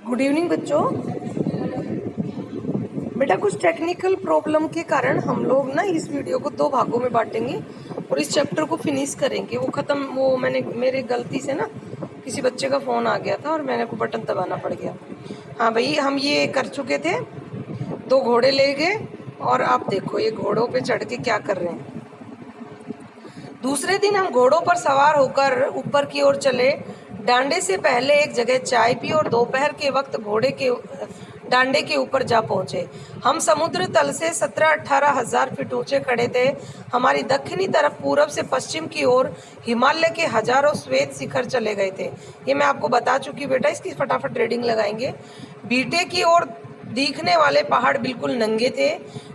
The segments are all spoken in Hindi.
गुड इवनिंग बच्चों। बेटा कुछ टेक्निकल प्रॉब्लम के कारण हम लोग ना इस वीडियो को दो भागों में बांटेंगे और इस चैप्टर को फिनिश करेंगे। वो मैंने मेरे गलती से ना किसी बच्चे का फ़ोन आ गया था और मैंने को बटन दबाना पड़ गया। हाँ भाई, हम ये कर चुके थे, दो घोड़े ले गए और आप देखो ये घोड़ों पे चढ़ के क्या कर रहे हैं। दूसरे दिन हम घोड़ों पर सवार होकर ऊपर की ओर चले। डांडे से पहले एक जगह चाय पी और दोपहर के वक्त घोड़े के डांडे के ऊपर जा पहुंचे। हम समुद्र तल से 17-18 हजार फीट ऊंचे खड़े थे। हमारी दक्षिणी तरफ पूरब से पश्चिम की ओर हिमालय के हजारों श्वेत शिखर चले गए थे। ये मैं आपको बता चुकी बेटा, इसकी फटाफट रीडिंग लगाएंगे। बीटे की ओर दिखने वाले पहाड़ बिल्कुल नंगे थे,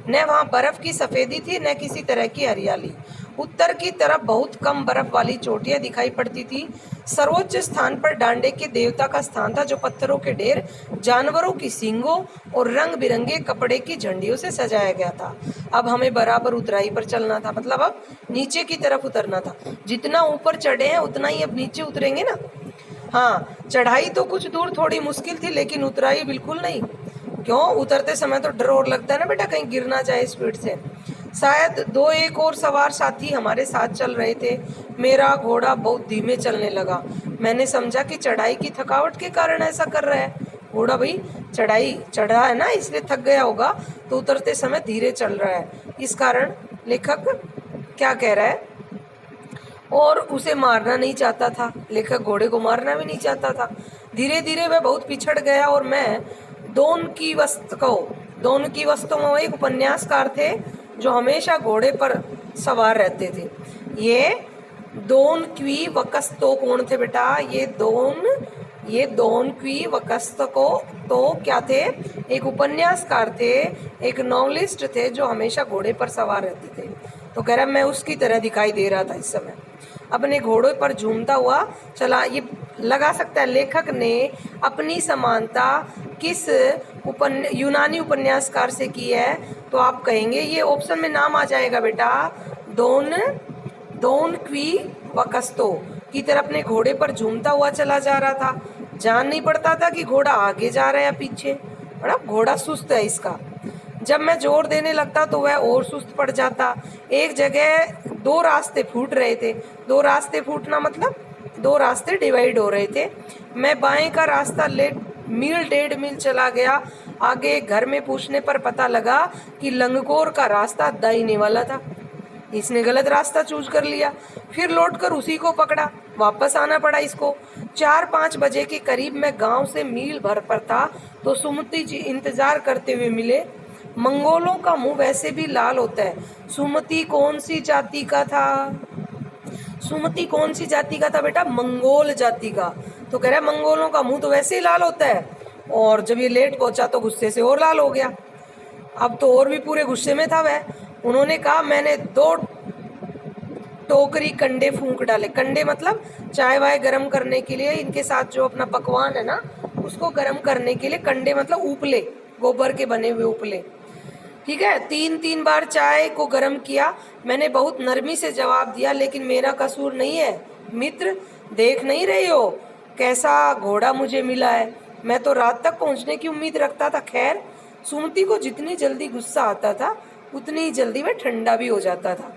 न वहाँ बर्फ की सफेदी थी न किसी तरह की हरियाली। उत्तर की तरफ बहुत कम बर्फ वाली चोटियां दिखाई पड़ती थी। सर्वोच्च स्थान पर डांडे के देवता का स्थान था, जो पत्थरों के ढेर, जानवरों की सींगों और रंग बिरंगे कपड़े की झंडियों से सजाया गया था। अब हमें बराबर उतराई पर चलना था, मतलब अब नीचे की तरफ उतरना था। जितना ऊपर चढ़े हैं उतना ही अब नीचे उतरेंगे ना। हाँ, चढ़ाई तो कुछ दूर थोड़ी मुश्किल थी, लेकिन उतराई बिल्कुल नहीं। क्यों? उतरते समय तो डर और लगता है ना बेटा, कहीं गिर ना जाए स्पीड से। शायद दो एक और सवार साथी हमारे साथ चल रहे थे। मेरा घोड़ा बहुत धीमे चलने लगा। मैंने समझा कि चढ़ाई की थकावट के कारण ऐसा कर रहा है। घोड़ा भाई चढ़ाई चढ़ा है ना, इसलिए थक गया होगा, तो उतरते समय धीरे चल रहा है। इस कारण लेखक क्या कह रहा है, और उसे मारना नहीं चाहता था। लेखक घोड़े को मारना भी नहीं चाहता था। धीरे धीरे वह बहुत पिछड़ गया और मैं दोन की वस्तु में एक उपन्यासकार थे जो हमेशा घोड़े पर सवार रहते थे। ये दोन क्वी वकस्तो कौन थे बेटा? ये दोन क्वी वकस्तो तो क्या थे? एक उपन्यासकार थे, एक नॉवलिस्ट थे जो हमेशा घोड़े पर सवार रहते थे। तो कह रहा मैं उसकी तरह दिखाई दे रहा था इस समय। अपने घोड़े पर झूमता हुआ चला। ये लगा सकता है लेखक ने अपनी समानता किस यूनानी उपन्यासकार से की है, तो आप कहेंगे ये ऑप्शन में नाम आ जाएगा बेटा, दोन क्वी वकस्तो की तरह अपने घोड़े पर झूमता हुआ चला जा रहा था। जान नहीं पड़ता था कि घोड़ा आगे जा रहा है या पीछे। बड़ा घोड़ा सुस्त है इसका। जब मैं जोर देने लगता तो वह और सुस्त पड़ जाता। एक जगह दो रास्ते फूट रहे थे। दो रास्ते फूटना मतलब दो रास्ते डिवाइड हो रहे थे। मैं बाएं का रास्ता ले मील 1.5 मील चला गया। आगे घर में पूछने पर पता लगा कि लंगकोर का रास्ता दाहिने वाला था। इसने गलत रास्ता चूज कर लिया। फिर लौटकर उसी को पकड़ा, वापस आना पड़ा इसको। 4-5 बजे के करीब मैं गांव से मील भर पर था तो सुमति जी इंतजार करते हुए मिले। मंगोलों का मुंह वैसे भी लाल होता है। सुमति कौन सी जाति का था? सुमति कौन सी जाति का था बेटा? मंगोल जाति का। तो कह रहा है मंगोलों का मुंह तो वैसे ही लाल होता है, और जब ये लेट पहुंचा तो गुस्से से और लाल हो गया। अब तो और भी पूरे गुस्से में था वह। उन्होंने कहा मैंने 2 टोकरी कंडे फूंक डाले। कंडे मतलब चाय वाय गरम करने के लिए, इनके साथ जो अपना पकवान है ना उसको गरम करने के लिए कंडे मतलब उपले, गोबर के बने हुए उपले। ठीक है, 3 बार चाय को गर्म किया। मैंने बहुत नरमी से जवाब दिया, लेकिन मेरा कसूर नहीं है मित्र, देख नहीं रहे हो कैसा घोड़ा मुझे मिला है? मैं तो रात तक पहुंचने की उम्मीद रखता था। खैर, सुमति को जितनी जल्दी गुस्सा आता था उतनी ही जल्दी वह ठंडा भी हो जाता था।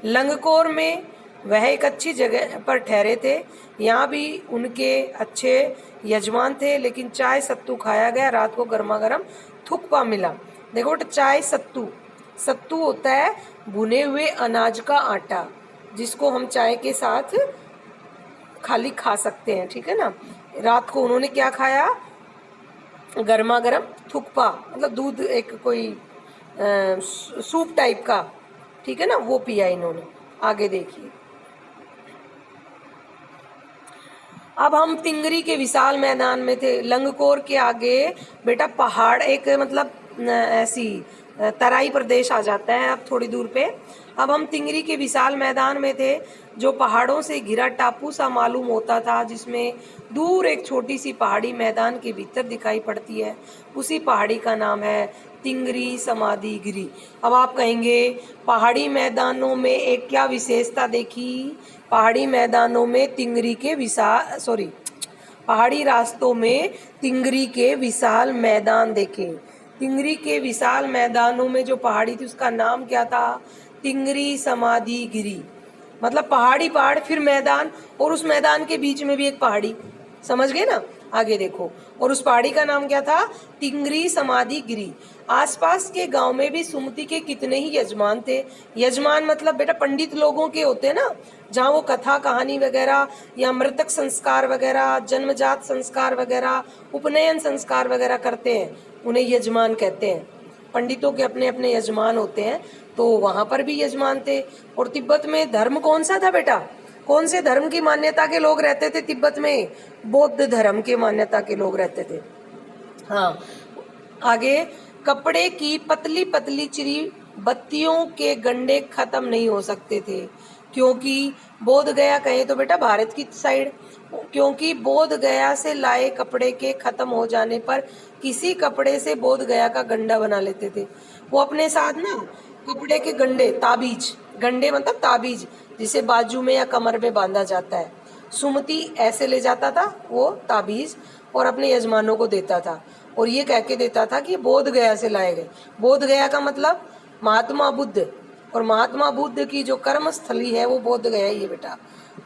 लंगकोर में वह एक अच्छी जगह पर ठहरे थे। यहाँ भी उनके अच्छे यजमान थे, लेकिन चाय सत्तू खाया गया। रात को गर्मा गर्म थुक्पा मिला। देखो बेटा, चाय सत्तू होता है भुने हुए अनाज का आटा, जिसको हम चाय के साथ खाली खा सकते हैं। ठीक है ना। रात को उन्होंने क्या खाया? गर्मा गर्म थुक्पा, मतलब दूध, एक कोई सूप टाइप का, ठीक है ना, वो पिया इन्होंने। आगे देखिए। अब हम तिंगरी के विशाल मैदान में थे। लंगकोर के आगे बेटा पहाड़, एक मतलब ऐसी तराई प्रदेश आ जाता है अब थोड़ी दूर पे। अब हम तिंगरी के विशाल मैदान में थे, जो पहाड़ों से घिरा टापू सा मालूम होता था, जिसमें दूर एक छोटी सी पहाड़ी मैदान के भीतर दिखाई पड़ती है। उसी पहाड़ी का नाम है तिंगरी समाधि गिरी। अब आप कहेंगे पहाड़ी मैदानों में एक क्या विशेषता देखी? पहाड़ी मैदानों में तिंगरी के पहाड़ी रास्तों में तिंगरी के विशाल मैदान देखे। तिंगरी के विशाल मैदानों में जो पहाड़ी थी उसका नाम क्या था? तिंगरी समाधि गिरी। मतलब पहाड़ी पहाड़, फिर मैदान, और उस मैदान के बीच में भी एक पहाड़ी। समझ गए ना? आगे देखो, और उस पहाड़ी का नाम क्या था? तिंगरी समाधि गिरी। आसपास के गांव में भी सुमति के कितने ही यजमान थे। यजमान मतलब बेटा पंडित लोगों के होते हैं ना, जहाँ वो कथा कहानी वगैरह या मृतक संस्कार वगैरह, जन्मजात संस्कार वगैरह, उपनयन संस्कार वगैरह करते हैं, उन्हें यजमान कहते हैं। पंडितों के अपने अपने यजमान होते हैं, तो वहाँ पर भी यजमान थे। और तिब्बत में धर्म कौन सा था बेटा? कौन से धर्म की मान्यता के लोग रहते थे तिब्बत में? बौद्ध धर्म के मान्यता के लोग रहते थे। हाँ, आगे, कपड़े की पतली पतली चिरी बत्तियों के गंडे खत्म नहीं हो सकते थे, क्योंकि बोध गया, कहे तो बेटा भारत की साइड, क्योंकि बोध गया से लाए कपड़े के खत्म हो जाने पर किसी कपड़े से बोध गया का गंडा बना लेते थे। वो अपने साथ ना कपड़े के गंडे, ताबीज, गंडे मतलब ताबीज, जिसे बाजू में या कमर में बांधा जाता है, सुमति ऐसे ले जाता था वो ताबीज और अपने यजमानों को देता था, और ये कह के देता था कि बोध गया से लाए गए। बोध गया का मतलब महात्मा बुद्ध, और महात्मा बुद्ध की जो कर्म स्थली है वो बोध गया ही है बेटा।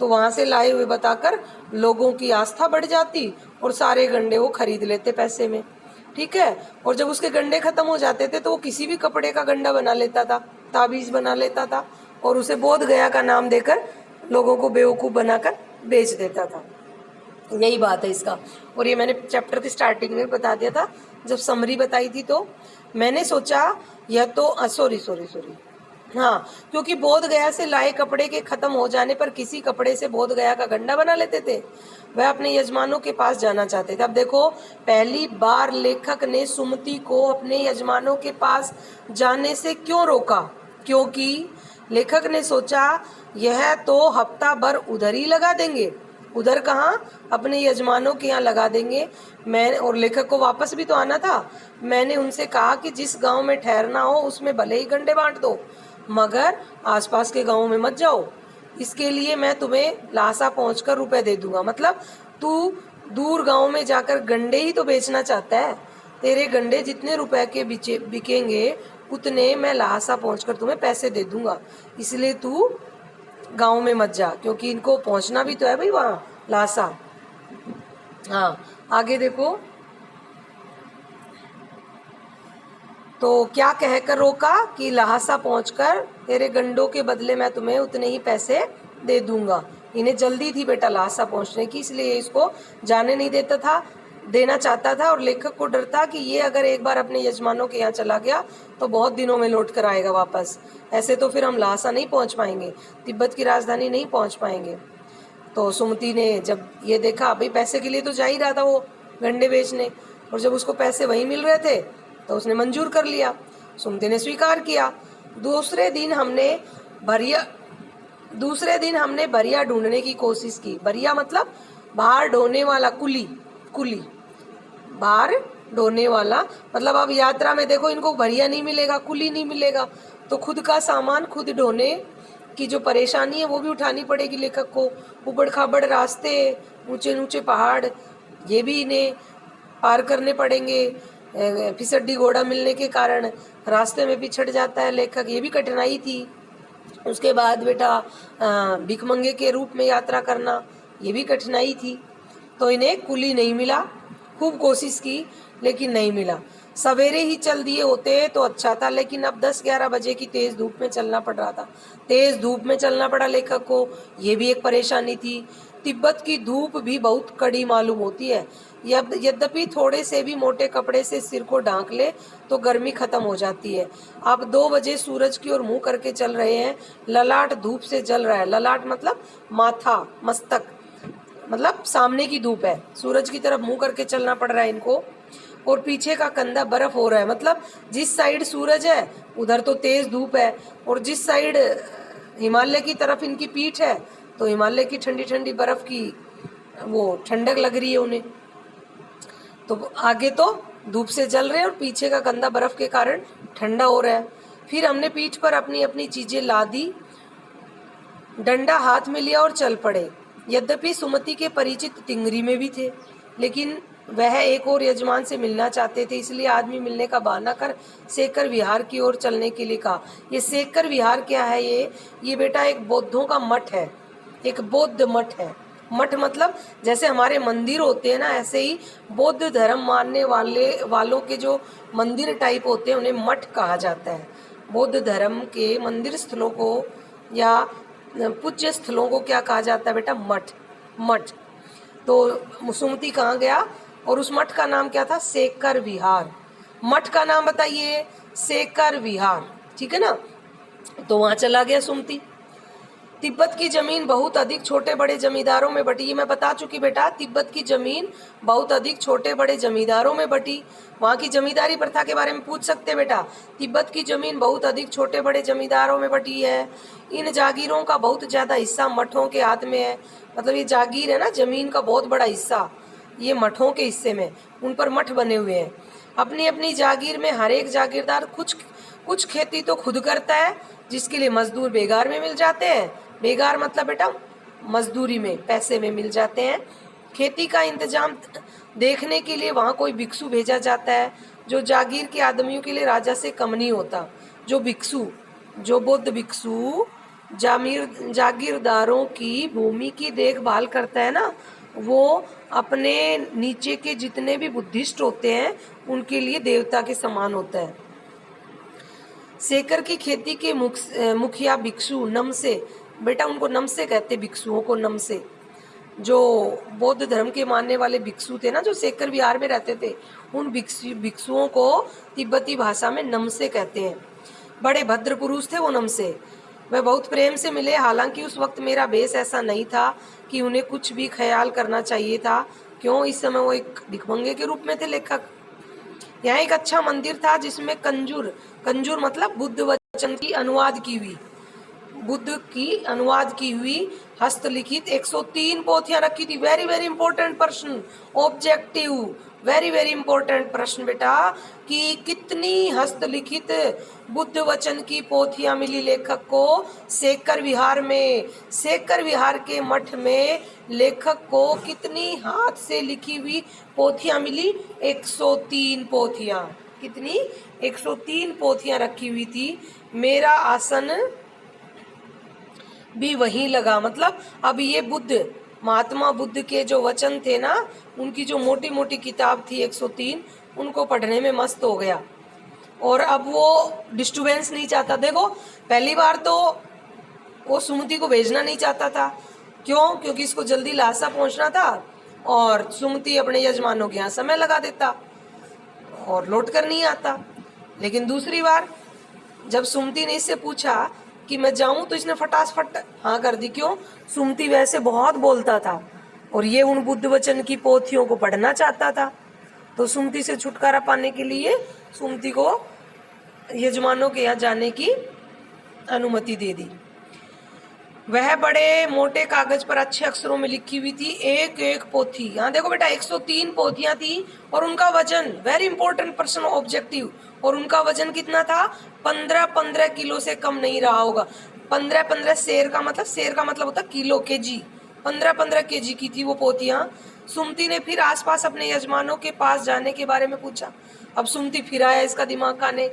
तो वहां से लाए हुए बताकर लोगों की आस्था बढ़ जाती और सारे गंडे वो खरीद लेते पैसे में। ठीक है, और जब उसके गंडे खत्म हो जाते थे तो वो किसी भी कपड़े का गंडा बना लेता था, ताबीज बना लेता था, और उसे बोध गया का नाम देकर लोगों को बेवकूफ़ बनाकर बेच देता था। यही बात है इसका। और ये मैंने चैप्टर की स्टार्टिंग में बता दिया था, जब समरी बताई थी, तो मैंने सोचा यह तो सॉरी, हाँ, क्योंकि बोध गया से लाए कपड़े के खत्म हो जाने पर किसी कपड़े से बोध गया का गंडा बना लेते थे। वह अपने यजमानों के पास जाना चाहते थे। अब देखो, पहली बार लेखक ने सुमति को अपने यजमानों के पास जाने से क्यों रोका? क्योंकि लेखक ने सोचा यह तो हफ्ता भर उधर ही लगा देंगे। उधर कहाँ? अपने यजमानों के यहाँ लगा देंगे। मैं और लेखक को वापस भी तो आना था। मैंने उनसे कहा कि जिस गांव में ठहरना हो उसमें भले ही गंडे बांट दो, मगर आसपास के गांवों में मत जाओ। इसके लिए मैं तुम्हें लासा पहुंचकर रुपए दे दूंगा। मतलब तू दूर गांव में जाकर गंडे ही तो बेचना चाहता है। तेरे गंडे जितने रुपए के बिकेंगे उतने मैं लासा पहुंचकर तुम्हें पैसे दे दूंगा। इसलिए तू गांव में मत जा, क्योंकि इनको पहुंचना भी तो है भाई वहाँ लासा। हाँ, आगे देखो, तो क्या कहकर रोका कि लहासा पहुंचकर तेरे गंडों के बदले मैं तुम्हें उतने ही पैसे दे दूंगा। इन्हें जल्दी थी बेटा लहासा पहुंचने की, इसलिए इसको जाने नहीं देना चाहता था। और लेखक को डर था कि ये अगर एक बार अपने यजमानों के यहाँ चला गया तो बहुत दिनों में लौट कर आएगा वापस। ऐसे तो फिर हम लहासा नहीं पहुँच पाएंगे, तिब्बत की राजधानी नहीं पहुँच पाएंगे। तो सुमति ने जब ये देखा, भाई पैसे के लिए तो जा ही रहा था वो गंडे बेचने, और जब उसको पैसे वहीं मिल रहे थे तो उसने मंजूर कर लिया। सुमति ने स्वीकार किया। दूसरे दिन हमने बरिया ढूंढने की कोशिश की। बरिया मतलब बाहर ढोने वाला, कुली बाहर ढोने वाला। मतलब अब यात्रा में देखो इनको बरिया नहीं मिलेगा, कुली नहीं मिलेगा, तो खुद का सामान खुद ढोने की जो परेशानी है वो भी उठानी पड़ेगी लेखक को। उबड़ खाबड़ रास्ते, ऊंचे ऊंचे पहाड़, ये भी इन्हें पार करने पड़ेंगे। फिसड्डी घोड़ा मिलने के कारण रास्ते में पिछड़ जाता है लेखक, ये भी कठिनाई थी। उसके बाद बेटा भिखमंगे के रूप में यात्रा करना, ये भी कठिनाई थी। तो इन्हें कुली नहीं मिला, खूब कोशिश की लेकिन नहीं मिला। सवेरे ही चल दिए होते तो अच्छा था, लेकिन अब 10-11 बजे की तेज़ धूप में चलना पड़ रहा था। तेज़ धूप में चलना पड़ा लेखक को, ये भी एक परेशानी थी। तिब्बत की धूप भी बहुत कड़ी मालूम होती है। यद्यपि थोड़े से भी मोटे कपड़े से सिर को ढांक ले तो गर्मी खत्म हो जाती है। अब 2 बजे सूरज की ओर मुंह करके चल रहे हैं। ललाट धूप से जल रहा है। ललाट मतलब माथा, मस्तक, मतलब सामने की धूप है। सूरज की तरफ मुंह करके चलना पड़ रहा है इनको, और पीछे का कंधा बर्फ हो रहा है। मतलब जिस साइड सूरज है उधर तो तेज धूप है, और जिस साइड हिमालय की तरफ इनकी पीठ है तो हिमालय की ठंडी ठंडी बर्फ की वो ठंडक लग रही है उन्हें। तो आगे तो धूप से जल रहे हैं और पीछे का कंधा बर्फ के कारण ठंडा हो रहा है। फिर हमने पीठ पर अपनी अपनी चीजें ला दी, डंडा हाथ में लिया और चल पड़े। यद्यपि सुमति के परिचित तिंगरी में भी थे, लेकिन वह एक और यजमान से मिलना चाहते थे, इसलिए आदमी मिलने का बहाना कर सेकर विहार की ओर चलने के लिए कहा। ये सेकर विहार क्या है? ये बेटा एक बौद्धों का मठ है, एक बौद्ध मठ है। मठ मतलब जैसे हमारे मंदिर होते हैं ना, ऐसे ही बौद्ध धर्म मानने वालों के जो मंदिर टाइप होते हैं उन्हें मठ कहा जाता है। बौद्ध धर्म के मंदिर स्थलों को या पूज्य स्थलों को क्या कहा जाता है बेटा? मठ। मठ। तो सुमति कहाँ गया और उस मठ का नाम क्या था? सेकर विहार। मठ का नाम बताइए, सेकर विहार, ठीक है ना। तो वहां चला गया सुमति। तिब्बत की जमीन बहुत अधिक छोटे बड़े जमींदारों में बटी। ये मैं बता चुकी बेटा, तिब्बत की जमीन बहुत अधिक छोटे बड़े जमींदारों में बटी। वहाँ की जमींदारी प्रथा के बारे में पूछ सकते बेटा। तिब्बत की जमीन बहुत अधिक छोटे बड़े जमींदारों में बटी है। इन जागीरों का बहुत ज़्यादा हिस्सा मठों के हाथ में है। मतलब ये जागीर है ना, जमीन का बहुत बड़ा हिस्सा ये मठों के हिस्से में, उन पर मठ बने हुए हैं। अपनी अपनी जागीर में हर एक जागीरदार कुछ खेती तो खुद करता है, जिसके लिए मजदूर बेगार में मिल जाते हैं। बेगार मतलब बेटा मजदूरी में, पैसे में मिल जाते हैं। खेती का इंतजाम देखने के लिए वहाँ कोई भिक्षु भेजा जाता है, जो जागीर के आदमियों के लिए राजा से कम नहीं होता। जो भिक्षु, जो बौद्ध भिक्षु जागीरदारों की भूमि की देखभाल करता है ना, वो अपने नीचे के जितने भी बुद्धिस्ट होते हैं उनके लिए देवता के समान होता है। सेकर की खेती के मुखिया भिक्षु नमसे, बेटा उनको नमसे कहते, भिक्षुओं को नमसे। जो बौद्ध धर्म के मानने वाले भिक्षु थे ना, जो सेकर विहार में रहते थे, उन भिक्षुओं को तिब्बती भाषा में नमसे कहते हैं। बड़े भद्र पुरुष थे वो नमसे। वह बहुत प्रेम से मिले, हालांकि उस वक्त मेरा भेष ऐसा नहीं था कि उन्हें कुछ भी ख्याल करना चाहिए था। क्यों? इस समय वो एक भिखमंगे के रूप में थे लेखक। यहाँ एक अच्छा मंदिर था जिसमें कंजूर मतलब बुद्ध वचन की अनुवाद की हुई, बुद्ध की अनुवाद की हुई हस्तलिखित 103 पोथियां रखी थी। वेरी वेरी इंपॉर्टेंट प्रश्न, ऑब्जेक्टिव, वेरी वेरी इंपॉर्टेंट प्रश्न बेटा, कि कितनी हस्तलिखित बुद्ध वचन की पोथियां मिली लेखक को? सेकर विहार में। सेकर विहार के मठ में लेखक को कितनी हाथ से लिखी हुई पोथियां मिली? 103 पोथियां। कितनी? 103 पोथियां रखी हुई थी। मेरा आसन भी वहीं लगा। मतलब अब ये बुद्ध, महात्मा बुद्ध के जो वचन थे ना, उनकी जो मोटी मोटी किताब थी 103, उनको पढ़ने में मस्त हो गया। और अब वो डिस्टर्बेंस नहीं चाहता। देखो पहली बार तो वो सुमति को भेजना नहीं चाहता था। क्यों? क्योंकि इसको जल्दी लासा पहुंचना था और सुमति अपने यजमानों के यहाँ समय लगा देता और लौट कर नहीं आता। लेकिन दूसरी बार जब सुमति ने इससे पूछा कि मैं जाऊं, तो इसने फटाफट हाँ कर दी। क्यों? सुमति वैसे बहुत बोलता था और ये उन बुद्ध वचन की पोथियों को पढ़ना चाहता था। तो सुमति से छुटकारा पाने के लिए सुमति को यजमानों के यहाँ जाने की अनुमति दे दी। वह बड़े मोटे कागज पर अच्छे अक्षरों में लिखी हुई थी एक एक पोथी। यहाँ देखो बेटा 103 पोथियां थी और उनका वजन, वेरी इंपॉर्टेंट प्रश्न ऑब्जेक्टिव, और उनका वजन कितना था? 15-15 किलो से कम नहीं रहा होगा। 15-15 शेर का मतलब होता किलो, केजी। 15-15 केजी की थी वो पोथियां। सुमति ने फिर आसपास अपने यजमानों के पास जाने के बारे में पूछा। अब सुमति फिर आया इसका दिमाग खाने,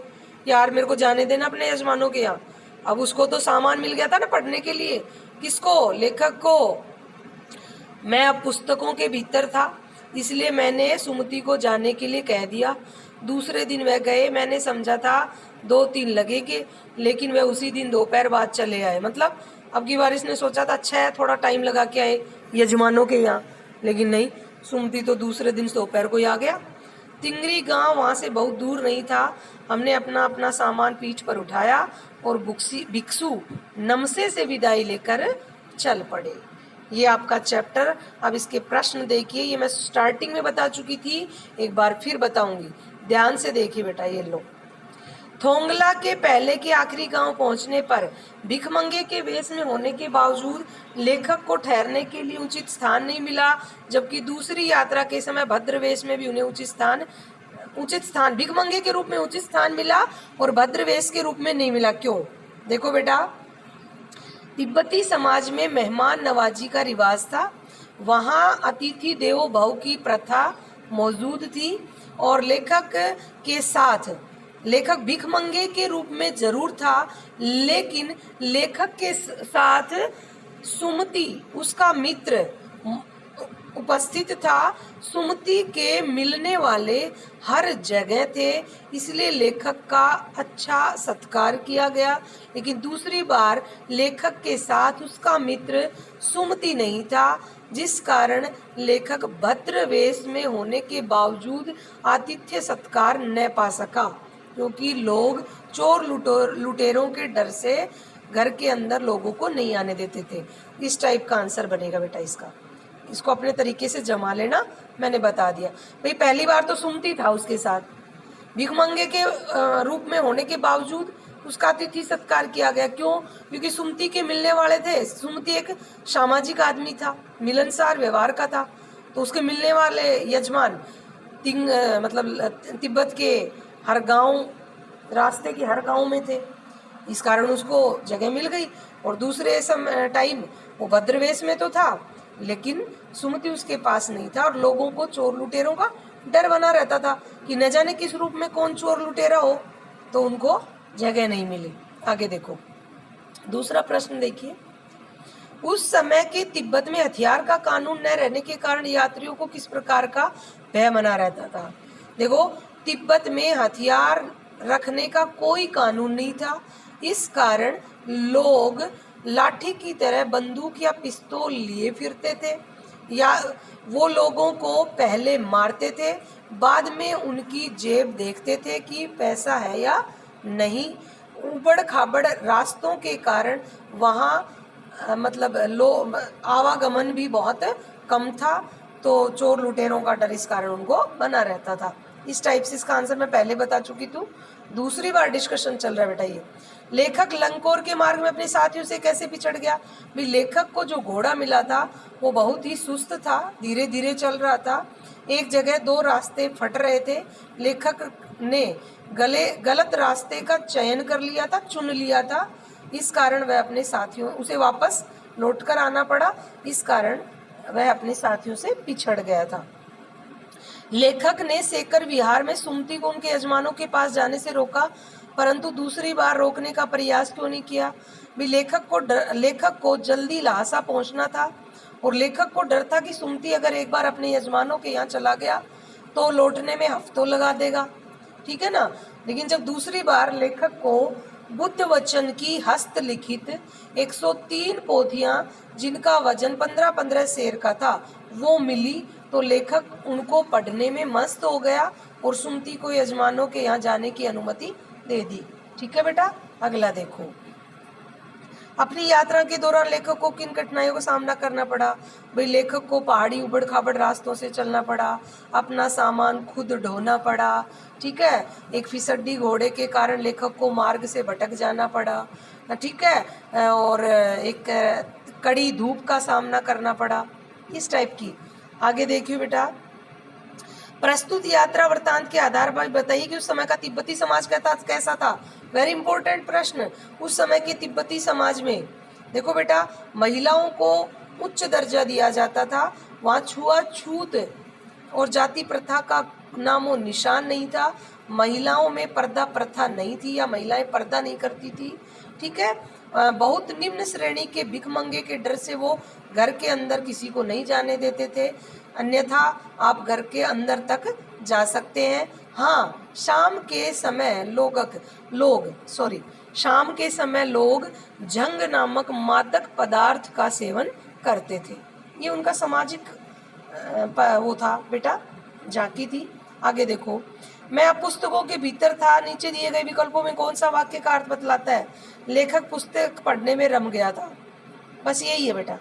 यार मेरे को जाने देना अपने यजमानों के यहाँ। अब उसको तो सामान मिल गया था ना पढ़ने के लिए। किसको? लेखक को। मैं अब पुस्तकों के भीतर था, इसलिए मैंने सुमति को जाने के लिए कह दिया। दूसरे दिन वह गए। मैंने समझा था 2-3 लगेंगे, लेकिन वह उसी दिन दोपहर बाद चले आए। मतलब अब की बार इसने सोचा था अच्छा है थोड़ा टाइम लगा के आए यजमानों के यहाँ, लेकिन नहीं, सुमति तो दूसरे दिन दोपहर को ही आ गया। तिंगरी गांव वहाँ से बहुत दूर नहीं था। हमने अपना अपना सामान पीठ पर उठाया और भिक्षु नमसे से विदाई लेकर चल पड़े। ये आपका चैप्टर। अब इसके प्रश्न देखिए, ये मैं स्टार्टिंग में बता चुकी थी, एक बार फिर बताऊंगी, ध्यान से देखिए बेटा। ये लो, थोंगला के पहले के आखिरी गांव पहुंचने पर भिखमंगे के वेश में होने के बावजूद लेखक को ठहरने के लिए उचित स्थान नहीं मिला, जबकि दूसरी यात्रा के समय भद्र वेश में भी उन्हें उचित स्थान भिखमंगे के रूप में उचित स्थान मिला और भद्र वेश के रूप में नहीं मिला। क्यों? देखो बेटा, तिब्बती समाज में मेहमान नवाजी का रिवाज था। वहाँ अतिथि देवो भव की प्रथा मौजूद थी और लेखक भिखमंगे के रूप में जरूर था, लेकिन लेखक के साथ सुमति उसका मित्र उपस्थित था। सुमति के मिलने वाले हर जगह थे, इसलिए लेखक का अच्छा सत्कार किया गया। लेकिन दूसरी बार लेखक के साथ उसका मित्र सुमति नहीं था, जिस कारण लेखक भद्र वेश में होने के बावजूद आतिथ्य सत्कार न पा सका, क्योंकि लोग चोर लुटेरों के डर से घर के अंदर लोगों को नहीं आने देते थे। इस टाइप का आंसर बनेगा बेटा इसका। इसको अपने तरीके से जमा लेना, मैंने बता दिया। भाई पहली बार तो सुमति था उसके साथ, भिखमंगे के रूप में होने के बावजूद उसका अतिथि सत्कार किया गया। क्यों? क्योंकि सुमति के मिलने वाले थे। सुमति एक सामाजिक आदमी था, मिलनसार व्यवहार का था, तो उसके मिलने वाले यजमान तिब्बत के हर गांव, रास्ते के हर गांव में थे, इस कारण उसको जगह मिल गई। और दूसरे टाइम वो भद्रवेश में तो था, लेकिन सुमति उसके पास नहीं था और लोगों को चोर लुटेरों का डर बना रहता था कि न जाने किस रूप में कौन चोर लुटेरा हो, तो उनको जगह नहीं मिली। आगे देखो, दूसरा प्रश्न देखिए। उस समय के तिब्बत में हथियार का कानून न रहने के कारण यात्रियों को किस प्रकार का भय बना रहता था? देखो, तिब्बत में हथियार रखने का कोई कानून नहीं था, इस कारण लोग लाठी की तरह बंदूक या पिस्तौल लिए फिरते थे, या वो लोगों को पहले मारते थे, बाद में उनकी जेब देखते थे कि पैसा है या नहीं। उबड़ खाबड़ रास्तों के कारण वहाँ आवागमन भी बहुत कम था, तो चोर लुटेरों का डर इस कारण उनको बना रहता था। इस टाइप से इसका आंसर मैं पहले बता चुकी थी, दूसरी बार डिस्कशन चल रहा है बेटा। ये लेखक लंकोर के मार्ग में अपने साथियों से कैसे पिछड़ गया? भी लेखक को जो घोड़ा मिला था वो बहुत ही सुस्त था, धीरे धीरे चल रहा था। एक जगह दो रास्ते फट रहे थे, लेखक ने गलत रास्ते का चयन कर लिया था, चुन लिया था, इस कारण वह अपने साथियों, उसे वापस लौट कर आना पड़ा, इस कारण वह अपने साथियों से पिछड़ गया था। लेखक ने सेकर विहार में सुमति को उनके यजमानों के पास जाने से रोका, परंतु दूसरी बार रोकने का प्रयास क्यों नहीं किया? भी लेखक को जल्दी लहासा पहुंचना था और लेखक को डर था कि सुमति अगर एक बार अपने यजमानों के यहाँ चला गया तो लौटने में हफ्तों लगा देगा, ठीक है ना। लेकिन जब दूसरी बार लेखक को बुद्ध वचन की हस्तलिखित 103 पोथियां जिनका वजन 15-15 सेर का था वो मिली, तो लेखक उनको पढ़ने में मस्त हो गया और सुमति को यजमानों के यहाँ जाने की अनुमति दे दी। ठीक है बेटा, अगला देखो। अपनी यात्रा के दौरान लेखक को किन कठिनाइयों का सामना करना पड़ा? भाई लेखक को पहाड़ी उबड़ खाबड़ रास्तों से चलना पड़ा, अपना सामान खुद ढोना पड़ा, ठीक है, एक फिसड्डी घोड़े के कारण लेखक को मार्ग से भटक जाना पड़ा, ठीक है, और एक कड़ी धूप का सामना करना पड़ा, इस टाइप की। आगे देखिए बेटा, प्रस्तुत यात्रा वृत्तांत के आधार पर बताइए कि उस समय का तिब्बती समाज कैसा था। वेरी इंपॉर्टेंट प्रश्न। उस समय के तिब्बती समाज में देखो बेटा, महिलाओं को उच्च दर्जा दिया जाता था, वहाँ छुआछूत और जाति प्रथा का नामो निशान नहीं था, महिलाओं में पर्दा प्रथा नहीं थी या महिलाएं पर्दा नहीं करती थी, ठीक है। बहुत निम्न श्रेणी के भिखमंगे के डर से वो घर के अंदर किसी को नहीं जाने देते थे, अन्यथा आप घर के अंदर तक जा सकते हैं। हाँ, शाम के समय लोग झंग नामक मादक पदार्थ का सेवन करते थे। ये उनका सामाजिक वो था बेटा, झांकी थी। आगे देखो, मैं अब पुस्तकों के भीतर था, नीचे दिए गए विकल्पों में कौन सा वाक्य का अर्थ बतलाता है? लेखक पुस्तक पढ़ने में रम गया था, बस यही है बेटा,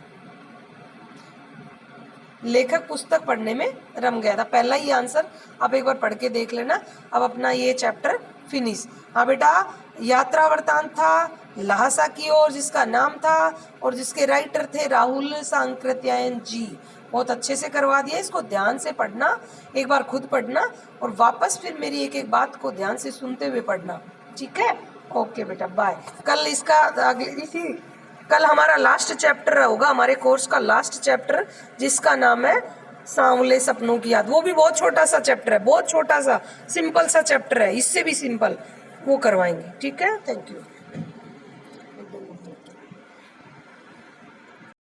लेखक पुस्तक पढ़ने में रम गया था, पहला ही आंसर। आप एक बार पढ़ के देख लेना। अब अपना ये चैप्टर फिनिश। हाँ बेटा, यात्रा वृत्तांत था लहासा की ओर, जिसका नाम था और जिसके राइटर थे राहुल सांकृत्यायन जी। बहुत अच्छे से करवा दिया, इसको ध्यान से पढ़ना, एक बार खुद पढ़ना और वापस फिर मेरी एक एक बात को ध्यान से सुनते हुए पढ़ना, ठीक है। ओके बेटा, बाय। कल इसका इसी कल हमारा लास्ट चैप्टर होगा, हमारे कोर्स का लास्ट चैप्टर, जिसका नाम है सांवले सपनों की याद। वो भी बहुत छोटा सा चैप्टर है, बहुत छोटा सा सिंपल सा चैप्टर है, इससे भी सिंपल, वो करवाएंगे। ठीक है, थैंक यू।